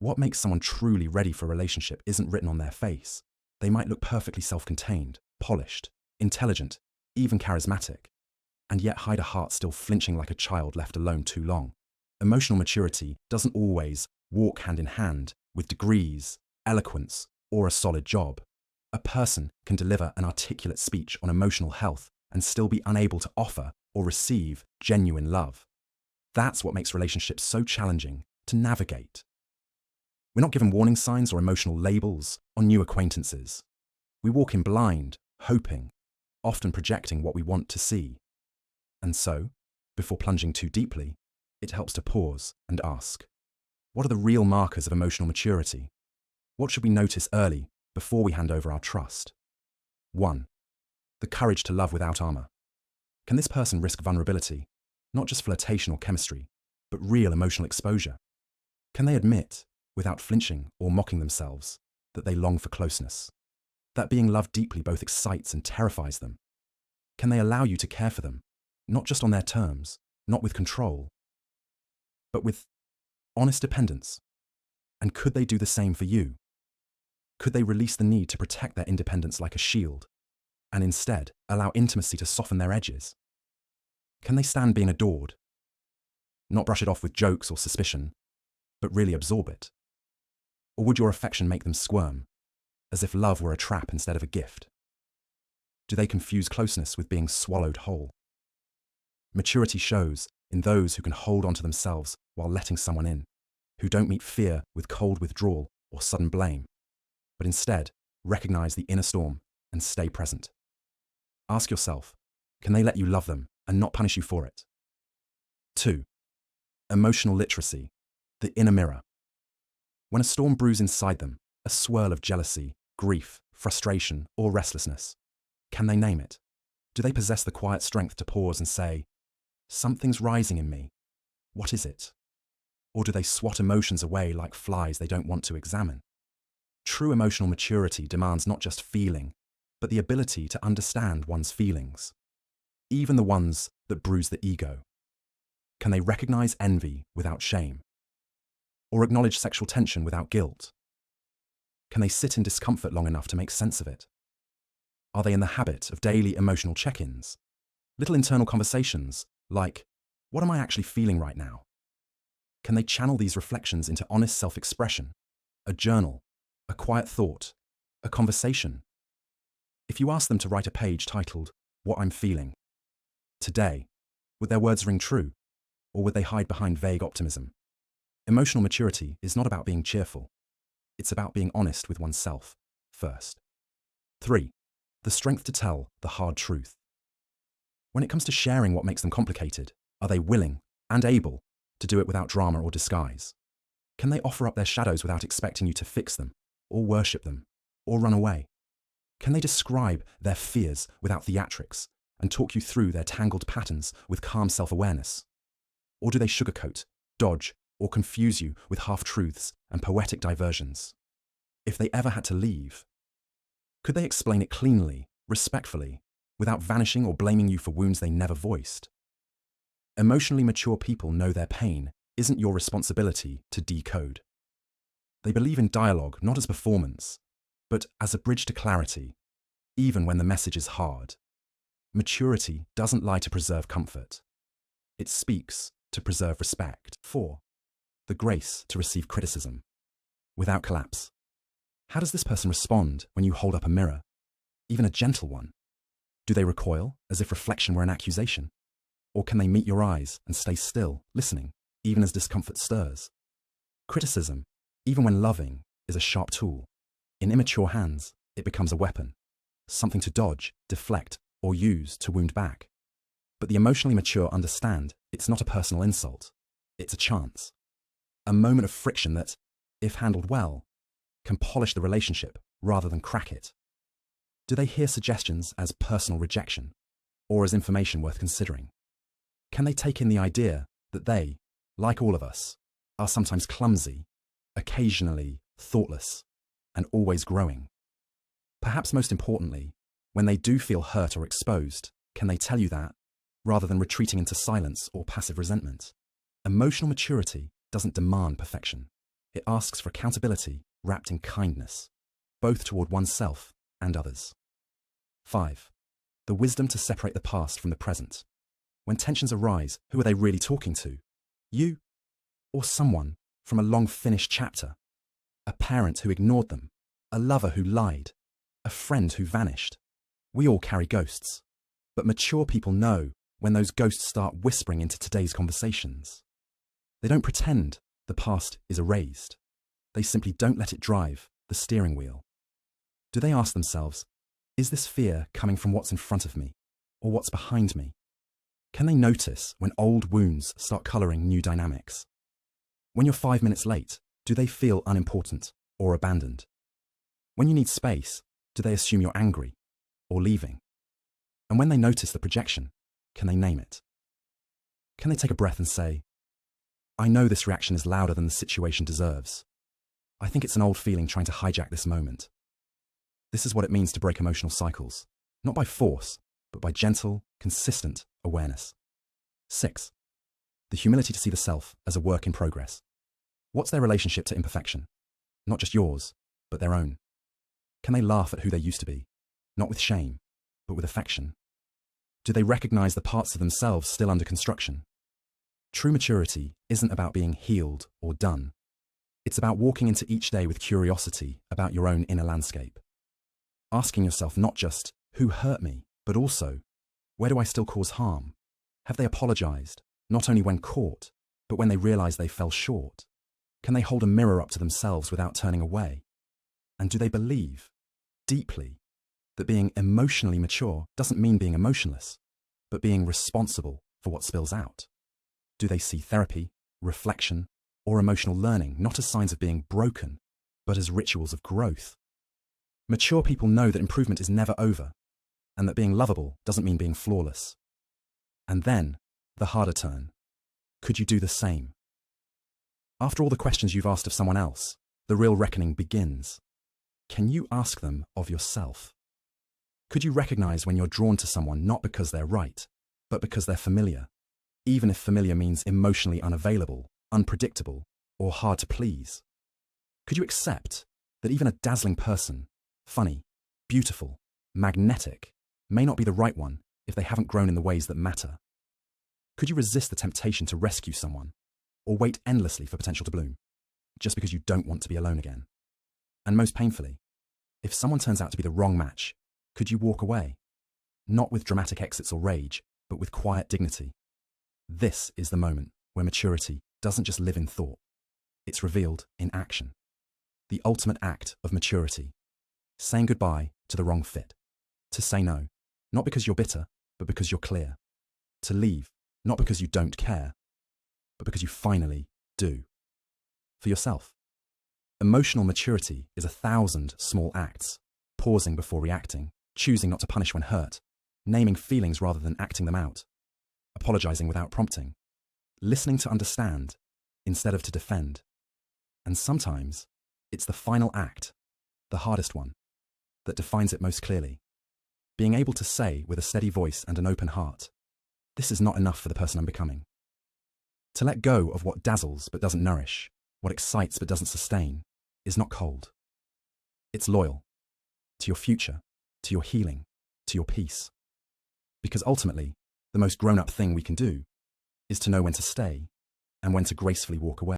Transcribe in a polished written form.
What makes someone truly ready for a relationship isn't written on their face. They might look perfectly self-contained, polished, intelligent, even charismatic, and yet hide a heart still flinching like a child left alone too long. Emotional maturity doesn't always walk hand in hand with degrees, eloquence, or a solid job. A person can deliver an articulate speech on emotional health and still be unable to offer or receive genuine love. That's what makes relationships so challenging to navigate. We're not given warning signs or emotional labels on new acquaintances. We walk in blind, hoping, often projecting what we want to see. And so, before plunging too deeply, it helps to pause and ask, what are the real markers of emotional maturity? What should we notice early before we hand over our trust? 1. The courage to love without armor. Can this person risk vulnerability, not just flirtation or chemistry, but real emotional exposure? Can they admit, without flinching or mocking themselves, that they long for closeness? That being loved deeply both excites and terrifies them? Can they allow you to care for them, not just on their terms, not with control, but with honest dependence? And could they do the same for you? Could they release the need to protect their independence like a shield, and instead allow intimacy to soften their edges? Can they stand being adored? Not brush it off with jokes or suspicion, but really absorb it? Or would your affection make them squirm, as if love were a trap instead of a gift? Do they confuse closeness with being swallowed whole? Maturity shows in those who can hold on to themselves while letting someone in, who don't meet fear with cold withdrawal or sudden blame, but instead recognize the inner storm and stay present. Ask yourself, can they let you love them and not punish you for it? 2. Emotional literacy, the inner mirror. When a storm brews inside them, a swirl of jealousy, grief, frustration, or restlessness, can they name it? Do they possess the quiet strength to pause and say, something's rising in me, what is it? Or do they swat emotions away like flies they don't want to examine? True emotional maturity demands not just feeling, but the ability to understand one's feelings, even the ones that bruise the ego. Can they recognize envy without shame? Or acknowledge sexual tension without guilt? Can they sit in discomfort long enough to make sense of it? Are they in the habit of daily emotional check-ins? Little internal conversations like, what am I actually feeling right now? Can they channel these reflections into honest self-expression, a journal, a quiet thought, a conversation? If you ask them to write a page titled, What I'm Feeling, today, would their words ring true, or would they hide behind vague optimism? Emotional maturity is not about being cheerful. It's about being honest with oneself first. 3. The strength to tell the hard truth. When it comes to sharing what makes them complicated, are they willing and able to do it without drama or disguise? Can they offer up their shadows without expecting you to fix them, or worship them, or run away? Can they describe their fears without theatrics and talk you through their tangled patterns with calm self-awareness? Or do they sugarcoat, dodge, or confuse you with half-truths and poetic diversions? If they ever had to leave, could they explain it cleanly, respectfully, without vanishing or blaming you for wounds they never voiced? Emotionally mature people know their pain isn't your responsibility to decode. They believe in dialogue not as performance, but as a bridge to clarity, even when the message is hard. Maturity doesn't lie to preserve comfort. It speaks to preserve respect. 4. The grace to receive criticism without collapse. How does this person respond when you hold up a mirror, even a gentle one? Do they recoil as if reflection were an accusation? Or can they meet your eyes and stay still, listening, even as discomfort stirs? Criticism, even when loving, is a sharp tool. In immature hands, it becomes a weapon, something to dodge, deflect, or use to wound back. But the emotionally mature understand it's not a personal insult, it's a chance. A moment of friction that, if handled well, can polish the relationship rather than crack it. Do they hear suggestions as personal rejection, or as information worth considering? Can they take in the idea that they, like all of us, are sometimes clumsy, occasionally thoughtless, and always growing? Perhaps most importantly, when they do feel hurt or exposed, can they tell you that, rather than retreating into silence or passive resentment? Emotional maturity doesn't demand perfection. It asks for accountability wrapped in kindness, both toward oneself and others. 5. The wisdom to separate the past from the present. When tensions arise, who are they really talking to? You or someone from a long finished chapter? A parent who ignored them, a lover who lied, a friend who vanished. We all carry ghosts, but mature people know when those ghosts start whispering into today's conversations. They don't pretend the past is erased. They simply don't let it drive the steering wheel. Do they ask themselves, is this fear coming from what's in front of me or what's behind me? Can they notice when old wounds start colouring new dynamics? When you're 5 minutes late, do they feel unimportant or abandoned? When you need space, do they assume you're angry or leaving? And when they notice the projection, can they name it? Can they take a breath and say, I know this reaction is louder than the situation deserves. I think it's an old feeling trying to hijack this moment. This is what it means to break emotional cycles, not by force, but by gentle, consistent awareness. 6. The humility to see the self as a work in progress. What's their relationship to imperfection? Not just yours, but their own. Can they laugh at who they used to be, not with shame, but with affection? Do they recognize the parts of themselves still under construction? True maturity isn't about being healed or done. It's about walking into each day with curiosity about your own inner landscape. Asking yourself not just, who hurt me, but also, where do I still cause harm? Have they apologized, not only when caught, but when they realize they fell short? Can they hold a mirror up to themselves without turning away? And do they believe, deeply, that being emotionally mature doesn't mean being emotionless, but being responsible for what spills out? Do they see therapy, reflection, or emotional learning not as signs of being broken, but as rituals of growth? Mature people know that improvement is never over, and that being lovable doesn't mean being flawless. And then, the harder turn. Could you do the same? After all the questions you've asked of someone else, the real reckoning begins. Can you ask them of yourself? Could you recognize when you're drawn to someone not because they're right, but because they're familiar, even if familiar means emotionally unavailable, unpredictable, or hard to please? Could you accept that even a dazzling person, funny, beautiful, magnetic, may not be the right one if they haven't grown in the ways that matter? Could you resist the temptation to rescue someone, or wait endlessly for potential to bloom, just because you don't want to be alone again? And most painfully, if someone turns out to be the wrong match, could you walk away? Not with dramatic exits or rage, but with quiet dignity. This is the moment where maturity doesn't just live in thought. It's revealed in action. The ultimate act of maturity. Saying goodbye to the wrong fit. To say no, not because you're bitter, but because you're clear. To leave, not because you don't care, but because you finally do. For yourself. Emotional maturity is 1,000 small acts, pausing before reacting, choosing not to punish when hurt, naming feelings rather than acting them out, apologizing without prompting, listening to understand instead of to defend. And sometimes it's the final act, the hardest one, that defines it most clearly. Being able to say with a steady voice and an open heart, this is not enough for the person I'm becoming. To let go of what dazzles but doesn't nourish, what excites but doesn't sustain, is not cold. It's loyal to your future, to your healing, to your peace. Because ultimately, the most grown-up thing we can do is to know when to stay and when to gracefully walk away.